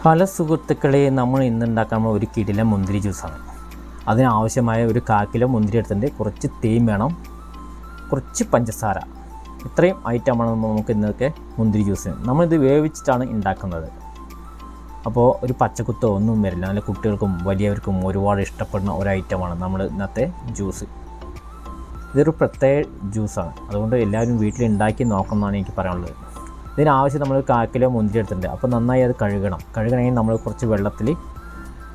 Hello സുഹൃത്തുക്കളെ, നമ്മൾ ഇന്ന് ഉണ്ടാക്കാൻ ഒരു കിടിലൻ മുന്തിരി ജ്യൂസാണ്. അതിനാവശ്യമായ ഒരു 1/4 കിലോ മുന്തിരി എടുത്തിട്ടുണ്ട്. കുറച്ച് തേൻ വേണം, കുറച്ച് പഞ്ചസാര. ഇത്രയും ഐറ്റമാണ് നമുക്ക് ഇന്നൊക്കെ മുന്തിരി ജ്യൂസ്. നമ്മളിത് വേവിച്ചിട്ടാണ് ഉണ്ടാക്കുന്നത്. അപ്പോൾ ഒരു പച്ചക്കുത്തോ ഒന്നും വരില്ല. നല്ല കുട്ടികൾക്കും വലിയവർക്കും ഒരുപാട് ഇഷ്ടപ്പെടുന്ന ഒരു ഐറ്റമാണ് നമ്മൾ ഇന്നത്തെ ജ്യൂസ്. ഇതൊരു പ്രത്യേക ജ്യൂസാണ്, അതുകൊണ്ട് എല്ലാവരും വീട്ടിൽ ഉണ്ടാക്കി നോക്കണമെന്നാണ് എനിക്ക് പറയാനുള്ളത്. ഇതിനാവശ്യം നമ്മൾ 1/4 കിലോ മുന്തിരി എടുത്തിട്ടുണ്ട്. അപ്പോൾ നന്നായി അത് കഴുകണമെങ്കിൽ നമ്മൾ കുറച്ച് വെള്ളത്തിൽ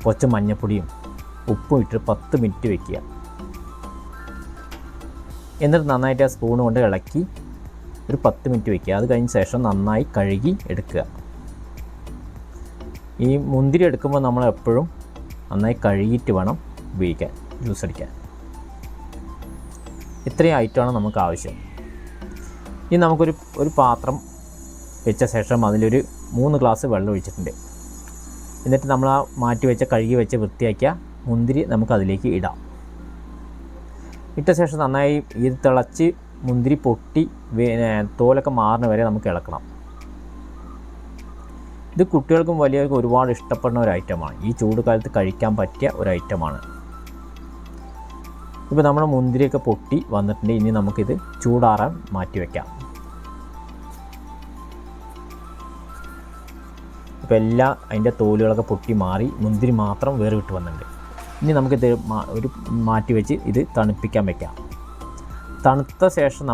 കുറച്ച് മഞ്ഞൾപ്പൊടിയും ഉപ്പും ഇട്ട് 10 മിനിറ്റ് വെക്കുക. എന്നിട്ട് നന്നായിട്ട് ആ സ്പൂൺ കൊണ്ട് ഇളക്കി ഒരു 10 മിനിറ്റ് വെക്കുക. അത് കഴിഞ്ഞ ശേഷം നന്നായി കഴുകി എടുക്കുക. ഈ മുന്തിരി എടുക്കുമ്പോൾ നമ്മൾ എപ്പോഴും നന്നായി കഴുകിയിട്ട് വേണം ഉപയോഗിക്കാൻ, ജ്യൂസ് അടിക്കാൻ. ഇത്രയും ഐറ്റമാണ് നമുക്ക് ആവശ്യം. ഇനി നമുക്കൊരു പാത്രം വെച്ച ശേഷം അതിലൊരു 3 ഗ്ലാസ് വെള്ളം ഒഴിച്ചിട്ടുണ്ട്. എന്നിട്ട് നമ്മൾ ആ മാറ്റി വെച്ച കഴുകി വെച്ച് വൃത്തിയാക്കിയ മുന്തിരി നമുക്കതിലേക്ക് ഇടാം. ഇട്ട ശേഷം നന്നായി ഇത് തിളച്ച് മുന്തിരി പൊട്ടി തോലൊക്കെ മാറുന്ന വരെ നമുക്ക് ഇളക്കണം. ഇത് കുട്ടികൾക്കും വലിയവർക്കും ഒരുപാട് ഇഷ്ടപ്പെടുന്ന ഒരു ഐറ്റമാണ്. ഈ ചൂട് കാലത്ത് കഴിക്കാൻ പറ്റിയ ഒരു ഐറ്റമാണ്. ഇപ്പോൾ നമ്മുടെ മുന്തിരിയൊക്കെ പൊട്ടി വന്നിട്ടുണ്ട്. ഇനി നമുക്കിത് ചൂടാറാൻ മാറ്റി വയ്ക്കാം. ഇപ്പോൾ എല്ലാം അതിൻ്റെ തോലുകളൊക്കെ പൊട്ടി മാറി മുന്തിരി മാത്രം വേറെ വിട്ട് വന്നിട്ടുണ്ട്. ഇനി നമുക്കിത് മാറ്റി വെച്ച് ഇത് തണുപ്പിക്കാൻ വയ്ക്കാം. തണുത്ത ശേഷം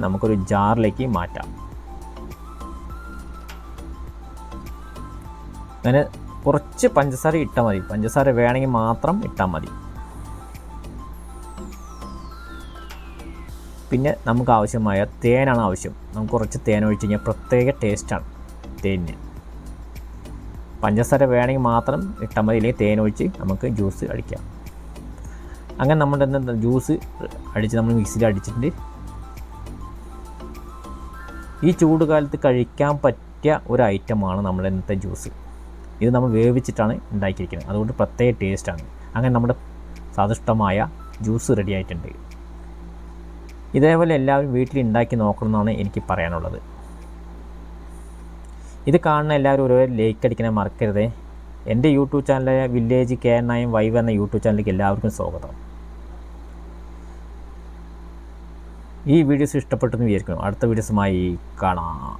നമുക്കൊരു ജാറിലേക്ക് മാറ്റാം. അങ്ങനെ കുറച്ച് പഞ്ചസാര ഇട്ടാൽ മതി. പഞ്ചസാര വേണമെങ്കിൽ മാത്രം ഇട്ടാൽ മതി. പിന്നെ നമുക്ക് ആവശ്യമായ തേനാണ് ആവശ്യം. നമുക്ക് കുറച്ച് തേൻ ഒഴിച്ച് കഴിഞ്ഞാൽ പ്രത്യേക ടേസ്റ്റാണ് തേനിന്. പഞ്ചസാര വേണമെങ്കിൽ മാത്രം ഇട്ടാൽ മതി, ഇല്ലെങ്കിൽ തേൻ ഒഴിച്ച് നമുക്ക് ജ്യൂസ് അടിക്കാം. അങ്ങനെ നമ്മുടെ ജ്യൂസ് അടിച്ച് നമ്മൾ മിക്സിയിൽ അടിച്ചിട്ടുണ്ട്. ഈ ചൂട് കാലത്ത് കഴിക്കാൻ പറ്റിയ ഒരു ഐറ്റമാണ് നമ്മുടെ ഇന്നത്തെ ജ്യൂസ്. ഇത് നമ്മൾ വേവിച്ചിട്ടാണ് ഉണ്ടാക്കിയിരിക്കുന്നത്, അതുകൊണ്ട് പ്രത്യേക ടേസ്റ്റാണ്. അങ്ങനെ നമ്മുടെ സ്വാദിഷ്ടമായ ജ്യൂസ് റെഡി ആയിട്ടുണ്ട്. ഇതേപോലെ എല്ലാവരും വീട്ടിൽ ഉണ്ടാക്കി നോക്കണമെന്നാണ് എനിക്ക് പറയാനുള്ളത്. ഇത് കാണുന്ന എല്ലാവരും ഒരു ലൈക്ക് അടിക്കാൻ മറക്കരുതേ. എൻ്റെ യൂട്യൂബ് ചാനലായ വില്ലേജ് K9 വൈവ് എന്ന യൂട്യൂബ് ചാനലിലേക്ക് എല്ലാവർക്കും സ്വാഗതം. ഈ വീഡിയോസ് ഇഷ്ടപ്പെട്ടെന്ന് വിചാരിക്കുന്നു. അടുത്ത വീഡിയോസുമായി കാണാം.